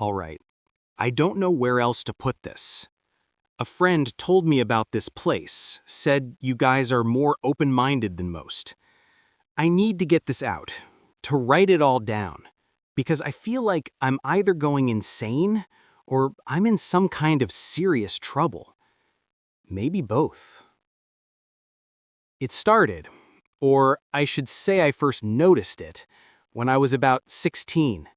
All right, I don't know where else to put this. A friend told me about this place, said you guys are more open-minded than most. I need to get this out, to write it all down, because I feel like I'm either going insane or I'm in some kind of serious trouble. Maybe both. It started, or I should say I first noticed it, when I was about 16.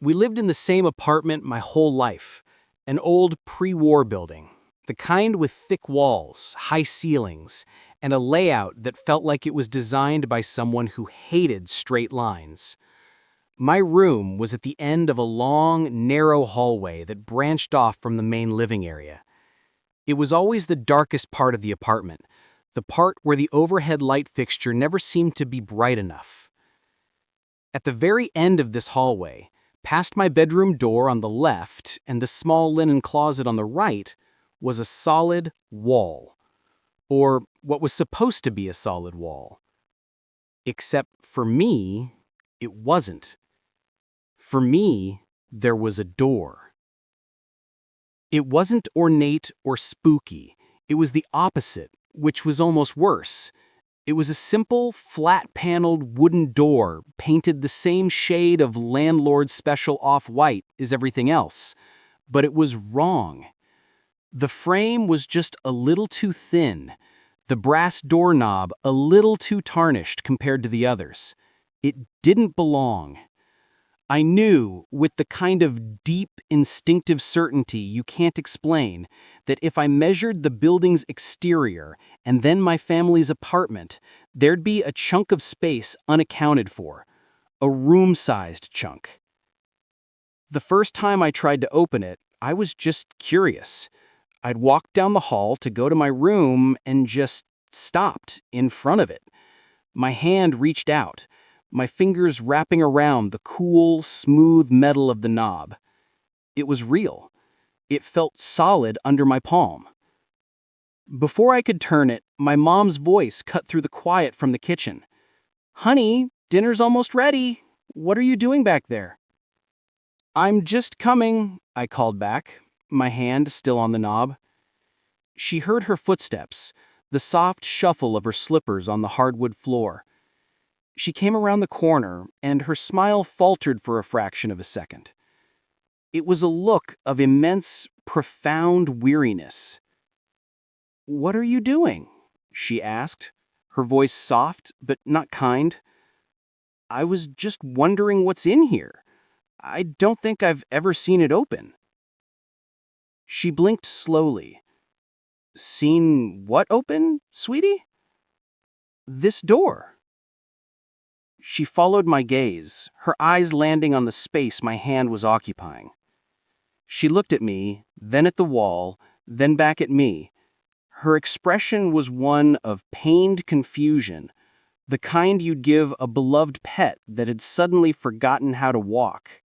We lived in the same apartment my whole life, an old pre-war building, the kind with thick walls, high ceilings, and a layout that felt like it was designed by someone who hated straight lines. My room was at the end of a long, narrow hallway that branched off from the main living area. It was always the darkest part of the apartment, the part where the overhead light fixture never seemed to be bright enough. At the very end of this hallway, past my bedroom door on the left and the small linen closet on the right, was a solid wall. Or what was supposed to be a solid wall. Except for me, it wasn't. For me, there was a door. It wasn't ornate or spooky. It was the opposite, which was almost worse. It was a simple, flat-paneled wooden door painted the same shade of landlord's special off-white as everything else. But it was wrong. The frame was just a little too thin, the brass doorknob a little too tarnished compared to the others. It didn't belong. I knew, with the kind of deep, instinctive certainty you can't explain, that if I measured the building's exterior and then my family's apartment, there'd be a chunk of space unaccounted for, a room-sized chunk. The first time I tried to open it, I was just curious. I'd walked down the hall to go to my room and just stopped in front of it. My hand reached out, my fingers wrapping around the cool, smooth metal of the knob. It was real. It felt solid under my palm. Before I could turn it, my mom's voice cut through the quiet from the kitchen. "Honey, dinner's almost ready. What are you doing back there?" "I'm just coming," I called back, my hand still on the knob. She heard her footsteps, the soft shuffle of her slippers on the hardwood floor. She came around the corner, and her smile faltered for a fraction of a second. It was a look of immense, profound weariness. "What are you doing?" she asked, her voice soft but not kind. "I was just wondering what's in here. I don't think I've ever seen it open." She blinked slowly. "Seen what open, sweetie?" "This door." She followed my gaze, her eyes landing on the space my hand was occupying. She looked at me, then at the wall, then back at me. Her expression was one of pained confusion, the kind you'd give a beloved pet that had suddenly forgotten how to walk.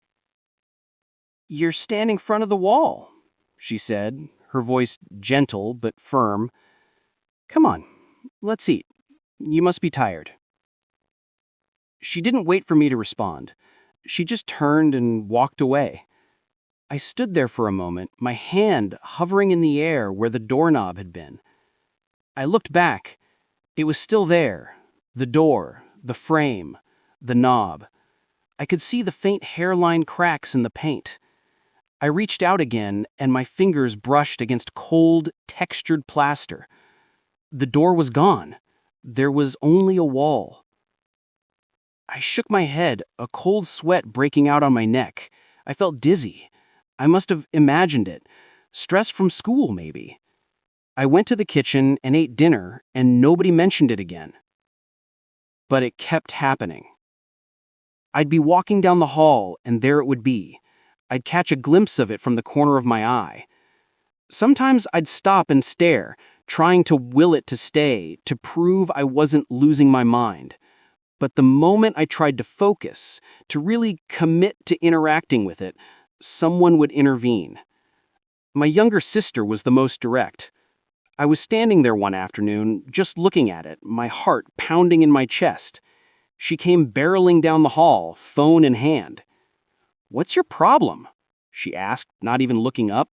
"You're standing in front of the wall," she said, her voice gentle but firm. "Come on, let's eat. You must be tired." She didn't wait for me to respond. She just turned and walked away. I stood there for a moment, my hand hovering in the air where the doorknob had been. I looked back. It was still there. The door, the frame, the knob. I could see the faint hairline cracks in the paint. I reached out again, and my fingers brushed against cold, textured plaster. The door was gone. There was only a wall. I shook my head, a cold sweat breaking out on my neck. I felt dizzy. I must have imagined it. Stress from school, maybe. I went to the kitchen and ate dinner, and nobody mentioned it again. But it kept happening. I'd be walking down the hall, and there it would be. I'd catch a glimpse of it from the corner of my eye. Sometimes I'd stop and stare, trying to will it to stay, to prove I wasn't losing my mind. But the moment I tried to focus, to really commit to interacting with it, someone would intervene. My younger sister was the most direct. I was standing there one afternoon, just looking at it, my heart pounding in my chest. She came barreling down the hall, phone in hand. "What's your problem?" she asked, not even looking up.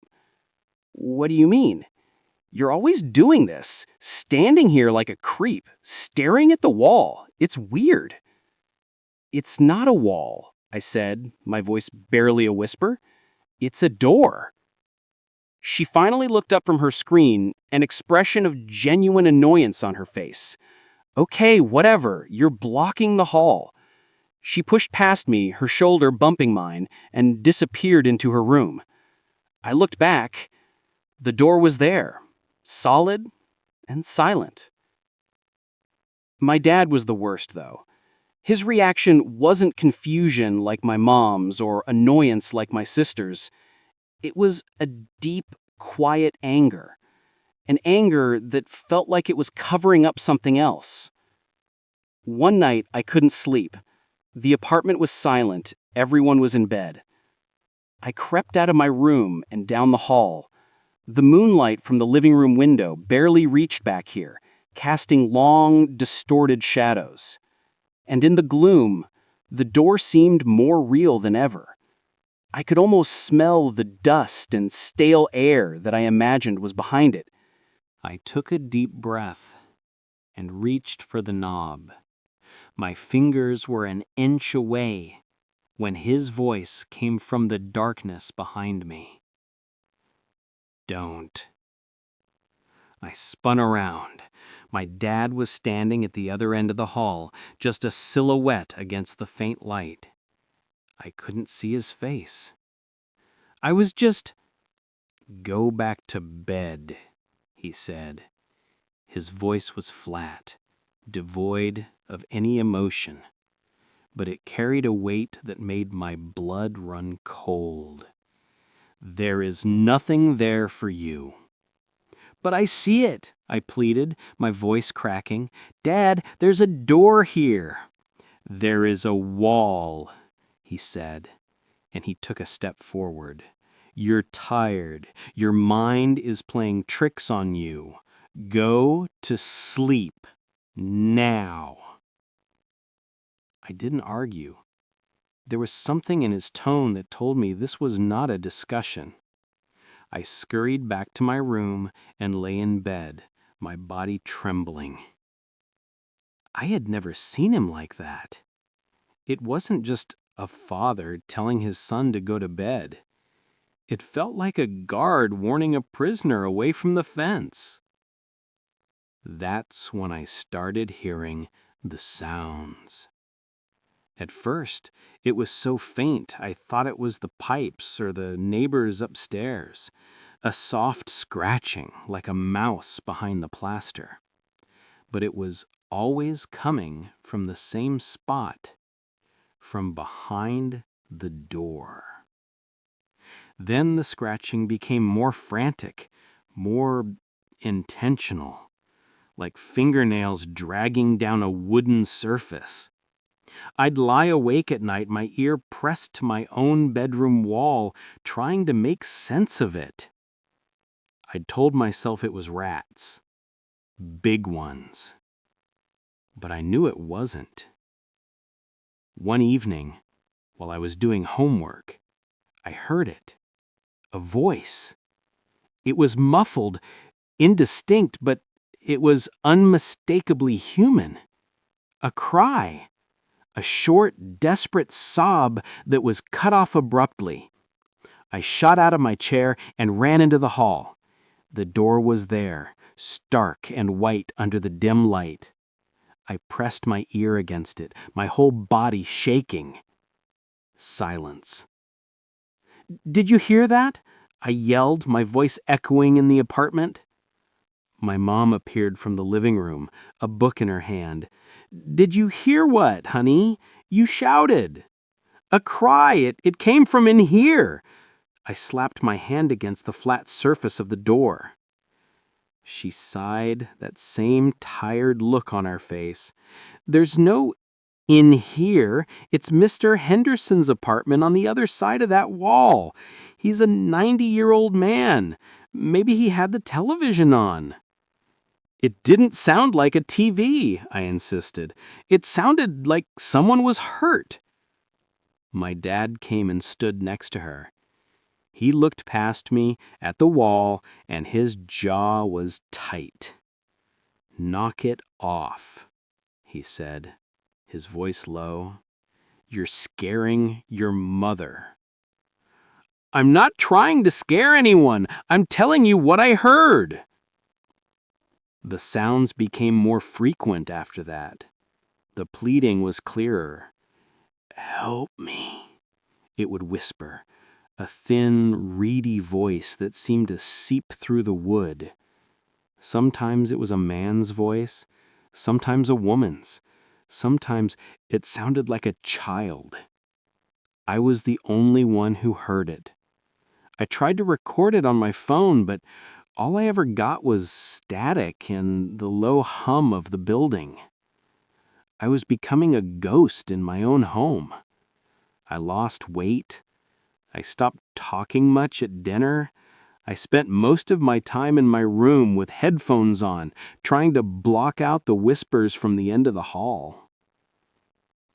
"What do you mean? You're always doing this, standing here like a creep, staring at the wall. It's weird." "It's not a wall," I said, my voice barely a whisper. "It's a door." She finally looked up from her screen, an expression of genuine annoyance on her face. "Okay, whatever, you're blocking the hall." She pushed past me, her shoulder bumping mine, and disappeared into her room. I looked back. The door was there, solid and silent. My dad was the worst, though. His reaction wasn't confusion like my mom's or annoyance like my sister's. It was a deep, quiet anger. An anger that felt like it was covering up something else. One night, I couldn't sleep. The apartment was silent. Everyone was in bed. I crept out of my room and down the hall. The moonlight from the living room window barely reached back here, casting long, distorted shadows. And in the gloom, the door seemed more real than ever. I could almost smell the dust and stale air that I imagined was behind it. I took a deep breath and reached for the knob. My fingers were an inch away when his voice came from the darkness behind me. "Don't." I spun around. My dad was standing at the other end of the hall, just a silhouette against the faint light. I couldn't see his face. I was just, "Go back to bed," he said. His voice was flat, devoid of any emotion, but it carried a weight that made my blood run cold. "There is nothing there for you." "But I see it," I pleaded, my voice cracking. "Dad, there's a door here." "There is a wall," he said, and he took a step forward. "You're tired. Your mind is playing tricks on you. Go to sleep now." I didn't argue. There was something in his tone that told me this was not a discussion. I scurried back to my room and lay in bed, my body trembling. I had never seen him like that. It wasn't just a father telling his son to go to bed. It felt like a guard warning a prisoner away from the fence. That's when I started hearing the sounds. At first, it was so faint I thought it was the pipes or the neighbors upstairs, a soft scratching like a mouse behind the plaster. But it was always coming from the same spot, from behind the door. Then the scratching became more frantic, more intentional, like fingernails dragging down a wooden surface. I'd lie awake at night, my ear pressed to my own bedroom wall, trying to make sense of it. I'd told myself it was rats. Big ones. But I knew it wasn't. One evening, while I was doing homework, I heard it. A voice. It was muffled, indistinct, but it was unmistakably human. A cry. A short, desperate sob that was cut off abruptly. I shot out of my chair and ran into the hall. The door was there, stark and white under the dim light. I pressed my ear against it, my whole body shaking. Silence. "Did you hear that?" I yelled, my voice echoing in the apartment. My mom appeared from the living room, a book in her hand. "Did you hear what, honey? You shouted. A cry, it came from in here." I slapped my hand against the flat surface of the door. She sighed, that same tired look on her face. "There's no in here. It's Mr. Henderson's apartment on the other side of that wall. He's a 90-year-old man. Maybe he had the television on." "It didn't sound like a TV," I insisted. "It sounded like someone was hurt." My dad came and stood next to her. He looked past me at the wall, and his jaw was tight. "Knock it off," he said, his voice low. "You're scaring your mother." "I'm not trying to scare anyone. I'm telling you what I heard." The sounds became more frequent after that. The pleading was clearer. "Help me," it would whisper, a thin, reedy voice that seemed to seep through the wood. Sometimes it was a man's voice, sometimes a woman's, sometimes it sounded like a child. I was the only one who heard it. I tried to record it on my phone, but all I ever got was static and the low hum of the building. I was becoming a ghost in my own home. I lost weight. I stopped talking much at dinner. I spent most of my time in my room with headphones on, trying to block out the whispers from the end of the hall.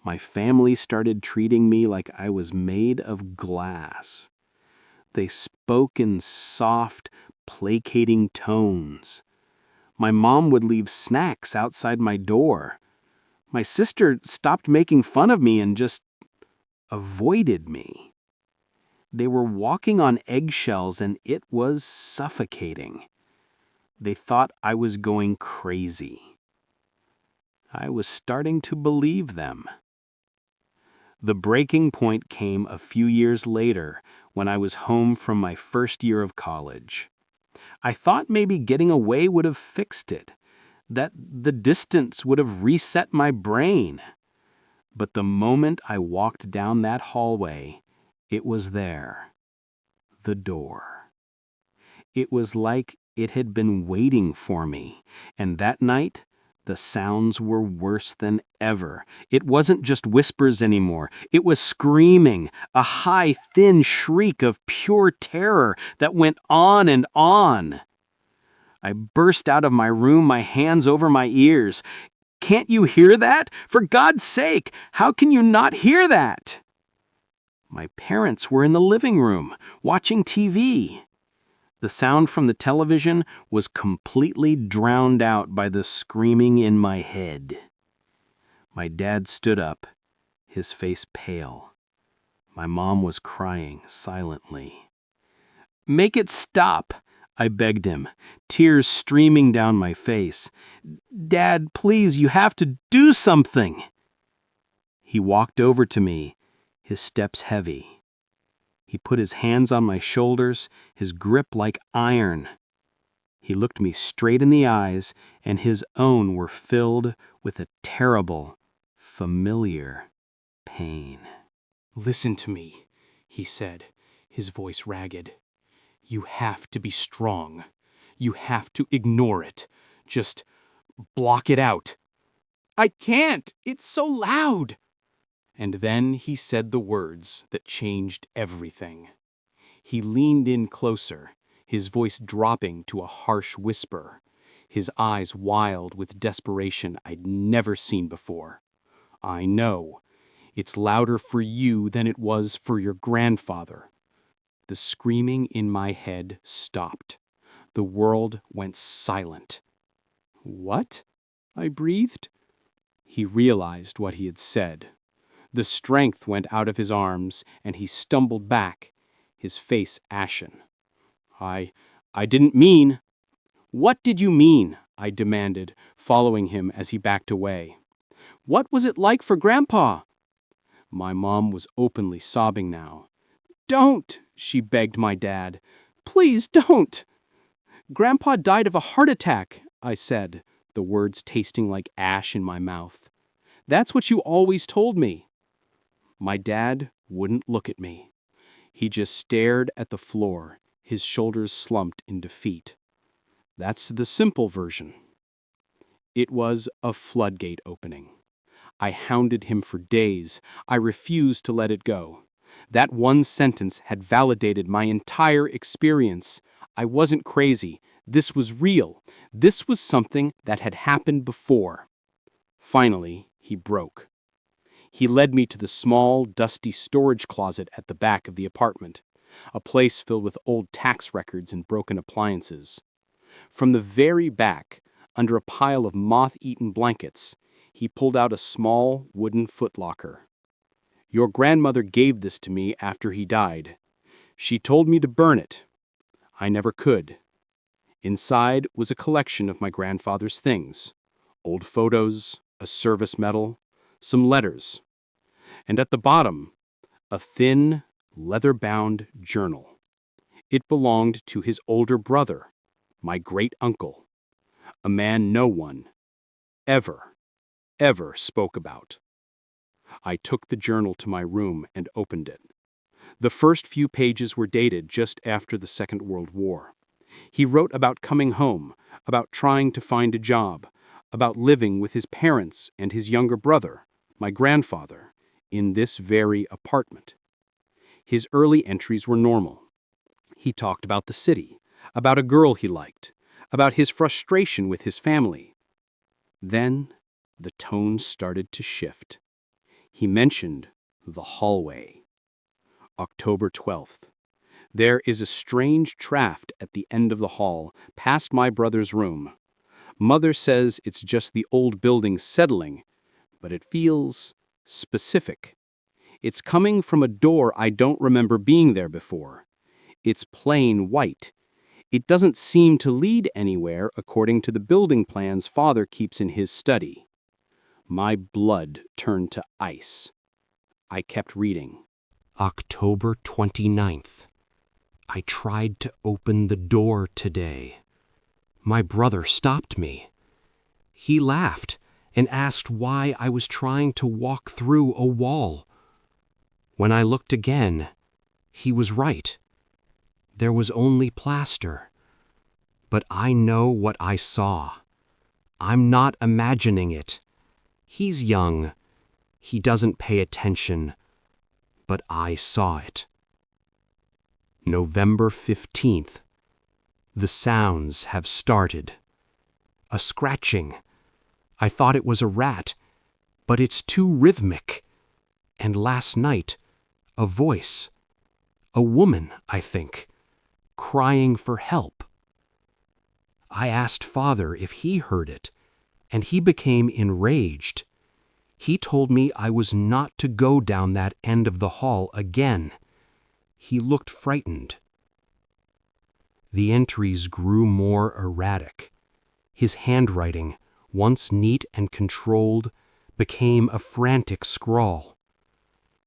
My family started treating me like I was made of glass. They spoke in soft, placating tones. My mom would leave snacks outside my door. My sister stopped making fun of me and just avoided me. They were walking on eggshells, and it was suffocating. They thought I was going crazy. I was starting to believe them. The breaking point came a few years later when I was home from my first year of college. I thought maybe getting away would have fixed it, that the distance would have reset my brain. But the moment I walked down that hallway, it was there. The door. It was like it had been waiting for me, and that night, the sounds were worse than ever. It wasn't just whispers anymore. It was screaming, a high, thin shriek of pure terror that went on and on. I burst out of my room, my hands over my ears. "Can't you hear that? For God's sake, how can you not hear that?" My parents were in the living room, watching TV. The sound from the television was completely drowned out by the screaming in my head. My dad stood up, his face pale. My mom was crying silently. "Make it stop," I begged him, tears streaming down my face. "Dad, please, you have to do something." He walked over to me, his steps heavy. He put his hands on my shoulders, his grip like iron. He looked me straight in the eyes, and his own were filled with a terrible, familiar pain. "Listen to me," he said, his voice ragged. "You have to be strong. You have to ignore it. Just block it out." "I can't. It's so loud." And then he said the words that changed everything. He leaned in closer, his voice dropping to a harsh whisper, his eyes wild with desperation I'd never seen before. "I know. It's louder for you than it was for your grandfather." The screaming in my head stopped. The world went silent. "What?" I breathed. He realized what he had said. The strength went out of his arms, and he stumbled back, his face ashen. I didn't mean." "What did you mean?" I demanded, following him as he backed away. "What was it like for Grandpa?" My mom was openly sobbing now. "Don't," she begged my dad. "Please don't." "Grandpa died of a heart attack," I said, the words tasting like ash in my mouth. "That's what you always told me." My dad wouldn't look at me. He just stared at the floor, his shoulders slumped in defeat. That's the simple version. It was a floodgate opening. I hounded him for days. I refused to let it go. That one sentence had validated my entire experience. I wasn't crazy. This was real. This was something that had happened before. Finally, he broke. He led me to the small, dusty storage closet at the back of the apartment. a place filled with old tax records and broken appliances. From the very back, under a pile of moth-eaten blankets, he pulled out a small wooden footlocker. "Your grandmother gave this to me after he died. She told me to burn it. I never could." Inside was a collection of my grandfather's things: old photos, a service medal, some letters. And at the bottom, a thin, leather-bound journal. It belonged to his older brother, my great-uncle, a man no one ever spoke about. I took the journal to my room and opened it. The first few pages were dated just after the Second World War. He wrote about coming home, about trying to find a job, about living with his parents and his younger brother, my grandfather, in this very apartment. His early entries were normal. He talked about the city, about a girl he liked, about his frustration with his family. Then the tone started to shift. He mentioned the hallway. October 12th. There is a strange draft at the end of the hall, past my brother's room. Mother says it's just the old building settling, but it feels specific. It's coming from a door I don't remember being there before. It's plain white. It doesn't seem to lead anywhere according to the building plans Father keeps in his study. My blood turned to ice. I kept reading. October 29th. I tried to open the door today. My brother stopped me. He laughed and asked why I was trying to walk through a wall. When I looked again, he was right. There was only plaster. But I know what I saw. I'm not imagining it. He's young. He doesn't pay attention. But I saw it. November 15th. The sounds have started. A scratching. I thought it was a rat, but it's too rhythmic. And last night, a voice. A woman, I think, crying for help. I asked Father if he heard it, and he became enraged. He told me I was not to go down that end of the hall again. He looked frightened. The entries grew more erratic. His handwriting, once neat and controlled, became a frantic scrawl.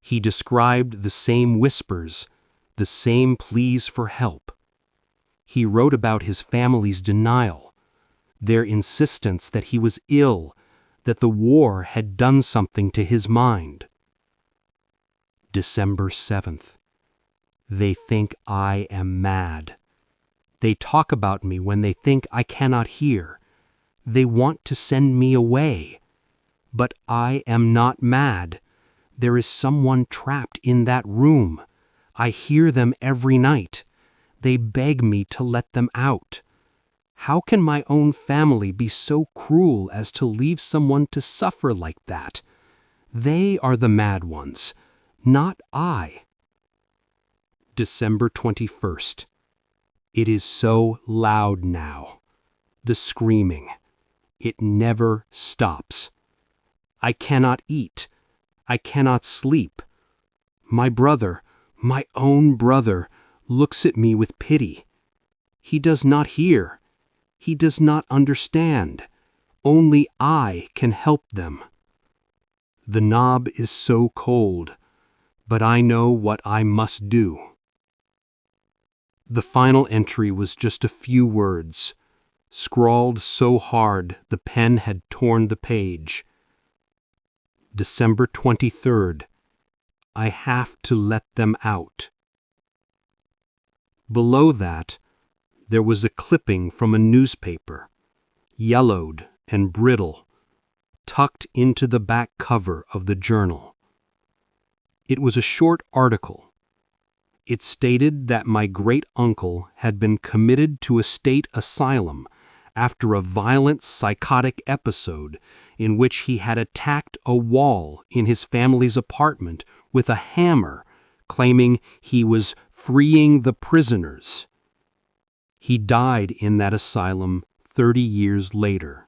He described the same whispers, the same pleas for help. He wrote about his family's denial, their insistence that he was ill, that the war had done something to his mind. December 7th. They think I am mad. They talk about me when they think I cannot hear. They want to send me away. But I am not mad. There is someone trapped in that room. I hear them every night. They beg me to let them out. How can my own family be so cruel as to leave someone to suffer like that? They are the mad ones, not I. December 21st. It is so loud now. The screaming. It never stops. I cannot eat. I cannot sleep. My brother, my own brother, looks at me with pity. He does not hear. He does not understand. Only I can help them. The knob is so cold, but I know what I must do. The final entry was just a few words, scrawled so hard the pen had torn the page. December 23rd. I have to let them out. Below that, there was a clipping from a newspaper, yellowed and brittle, tucked into the back cover of the journal. It was a short article. It stated that my great-uncle had been committed to a state asylum after a violent psychotic episode in which he had attacked a wall in his family's apartment with a hammer, claiming he was freeing the prisoners. He died in that asylum 30 years later.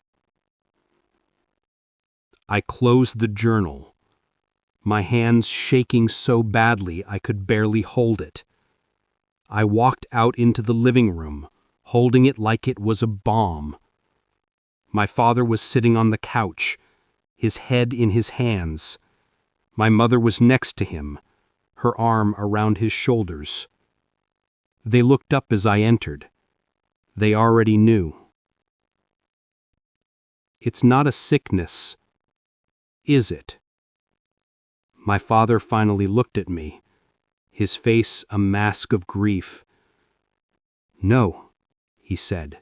I closed the journal, my hands shaking so badly I could barely hold it. I walked out into the living room, holding it like it was a bomb. My father was sitting on the couch, his head in his hands. My mother was next to him, her arm around his shoulders. They looked up as I entered. They already knew. It's not a sickness, is it? My father finally looked at me, his face a mask of grief. No, he said.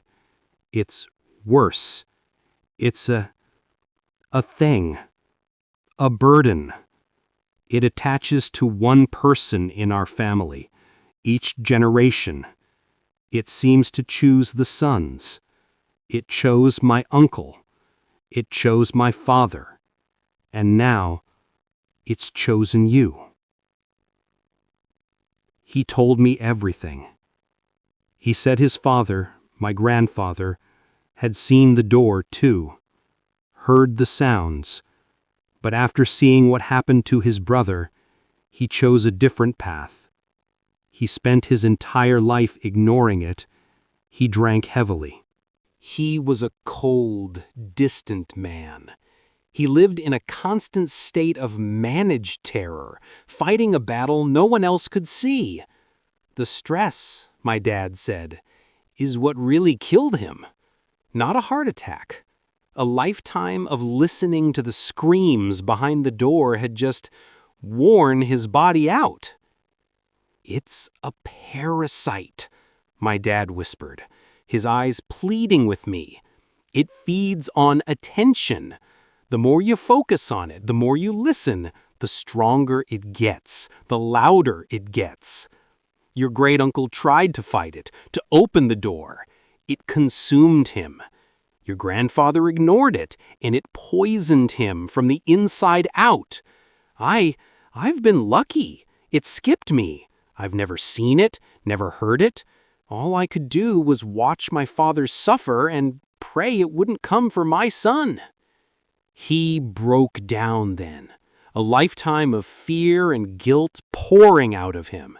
It's worse. It's a thing, a burden. It attaches to one person in our family, each generation. It seems to choose the sons. It chose my uncle. It chose my father. And now, it's chosen you. He told me everything. He said his father, my grandfather, had seen the door too, heard the sounds, but after seeing what happened to his brother, he chose a different path. He spent his entire life ignoring it. He drank heavily. He was a cold, distant man. He lived in a constant state of managed terror, fighting a battle no one else could see. The stress, my dad said, is what really killed him. Not a heart attack. A lifetime of listening to the screams behind the door had just worn his body out. It's a parasite, my dad whispered, his eyes pleading with me. It feeds on attention. The more you focus on it, the more you listen, the stronger it gets, the louder it gets. Your great-uncle tried to fight it, to open the door. It consumed him. Your grandfather ignored it, and it poisoned him from the inside out. I've been lucky. It skipped me. I've never seen it, never heard it. All I could do was watch my father suffer and pray it wouldn't come for my son. He broke down then, a lifetime of fear and guilt pouring out of him.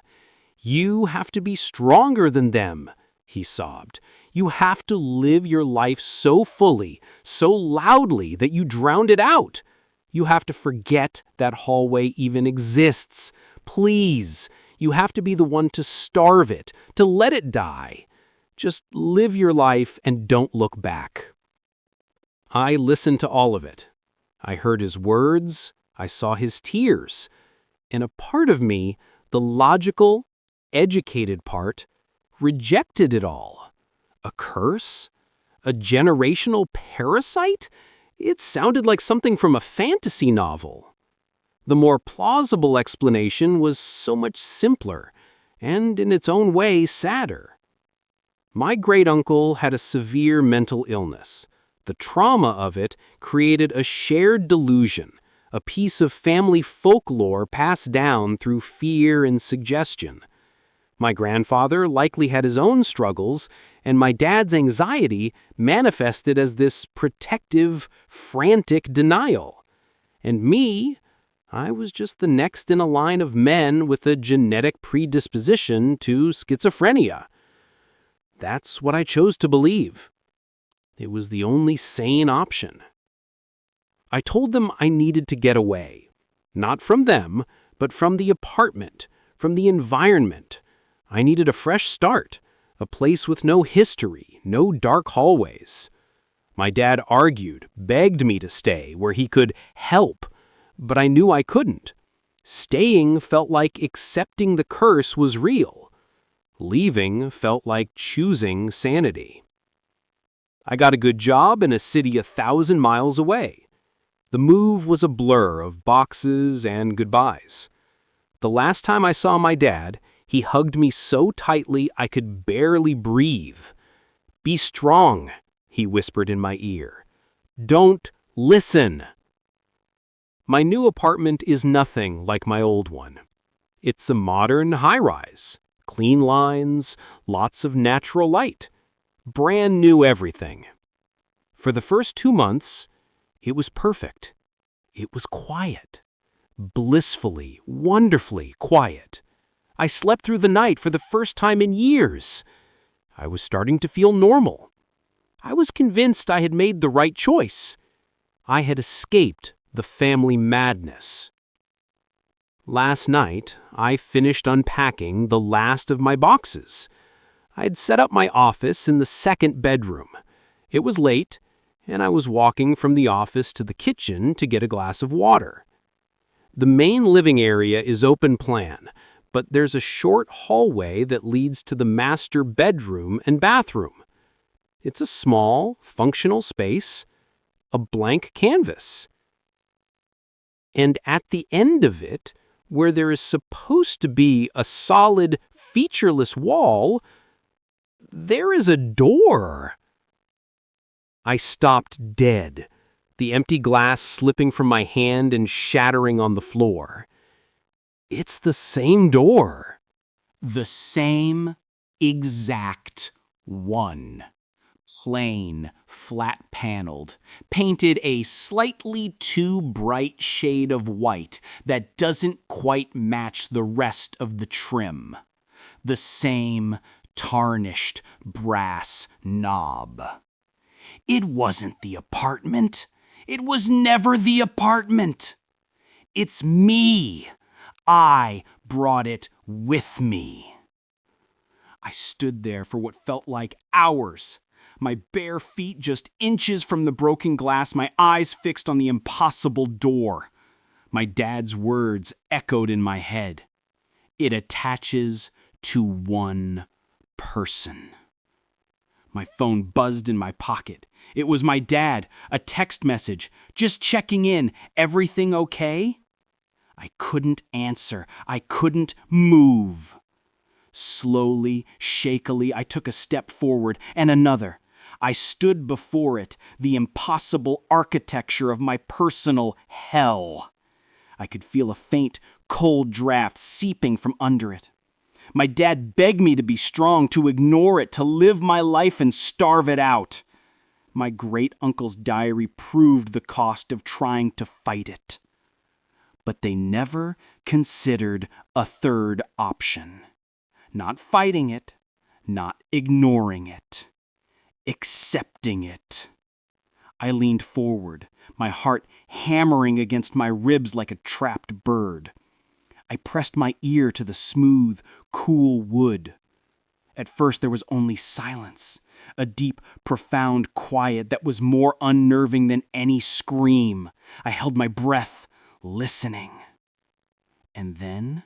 You have to be stronger than them, he sobbed. You have to live your life so fully, so loudly that you drowned it out. You have to forget that hallway even exists. Please, you have to be the one to starve it, to let it die. Just live your life and don't look back. I listened to all of it. I heard his words, I saw his tears, and a part of me, the logical, educated part, rejected it all. A curse? A generational parasite? It sounded like something from a fantasy novel. The more plausible explanation was so much simpler, and in its own way sadder. My great-uncle had a severe mental illness. The trauma of it created a shared delusion, a piece of family folklore passed down through fear and suggestion. My grandfather likely had his own struggles, and my dad's anxiety manifested as this protective, frantic denial. And me, I was just the next in a line of men with a genetic predisposition to schizophrenia. That's what I chose to believe. It was the only sane option. I told them I needed to get away. Not from them, but from the apartment, from the environment. I needed a fresh start, a place with no history, no dark hallways. My dad argued, begged me to stay where he could help, but I knew I couldn't. Staying felt like accepting the curse was real. Leaving felt like choosing sanity. I got a good job in a city 1,000 miles away. The move was a blur of boxes and goodbyes. The last time I saw my dad, he hugged me so tightly I could barely breathe. "Be strong," he whispered in my ear. "Don't listen." My new apartment is nothing like my old one. It's a modern high-rise, Clean lines, lots of natural light. Brand new everything. For the first 2 months, it was perfect. It was quiet. Blissfully, wonderfully quiet. I slept through the night for the first time in years. I was starting to feel normal. I was convinced I had made the right choice. I had escaped the family madness. Last night, I finished unpacking the last of my boxes. I had set up my office in the second bedroom. It was late, and I was walking from the office to the kitchen to get a glass of water. The main living area is open plan, but there's a short hallway that leads to the master bedroom and bathroom. It's a small, functional space, a blank canvas. And at the end of it, where there is supposed to be a solid, featureless wall, there is a door. I stopped dead, the empty glass slipping from my hand and shattering on the floor. It's the same door. The same exact one. Plain, flat-paneled, painted a slightly too bright shade of white that doesn't quite match the rest of the trim. The same tarnished brass knob. It wasn't the apartment. It was never the apartment. It's me. I brought it with me. I stood there for what felt like hours. My bare feet just inches from the broken glass, my eyes fixed on the impossible door. My dad's words echoed in my head. It attaches to one person. My phone buzzed in my pocket. It was my dad, a text message, just checking in. Everything okay? I couldn't answer. I couldn't move. Slowly, shakily, I took a step forward and another. I stood before it, the impossible architecture of my personal hell. I could feel a faint, cold draft seeping from under it. My dad begged me to be strong, to ignore it, to live my life and starve it out. My great-uncle's diary proved the cost of trying to fight it. But they never considered a third option. Not fighting it, not ignoring it. Accepting it. I leaned forward, my heart hammering against my ribs like a trapped bird. I pressed my ear to the smooth, cool wood. At first there was only silence, a deep, profound quiet that was more unnerving than any scream. I held my breath, listening. And then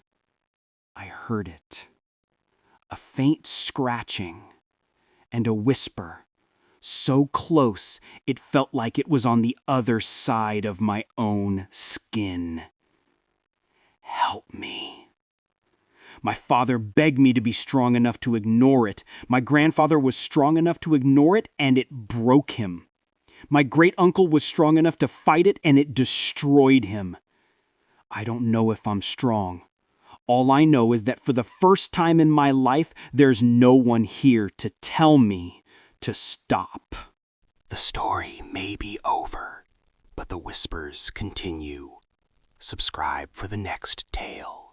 I heard it. A faint scratching and a whisper. So close, it felt like it was on the other side of my own skin. Help me. My father begged me to be strong enough to ignore it. My grandfather was strong enough to ignore it, and it broke him. My great-uncle was strong enough to fight it, and it destroyed him. I don't know if I'm strong. All I know is that for the first time in my life, there's no one here to tell me to stop. The story may be over, but the whispers continue. Subscribe for the next tale.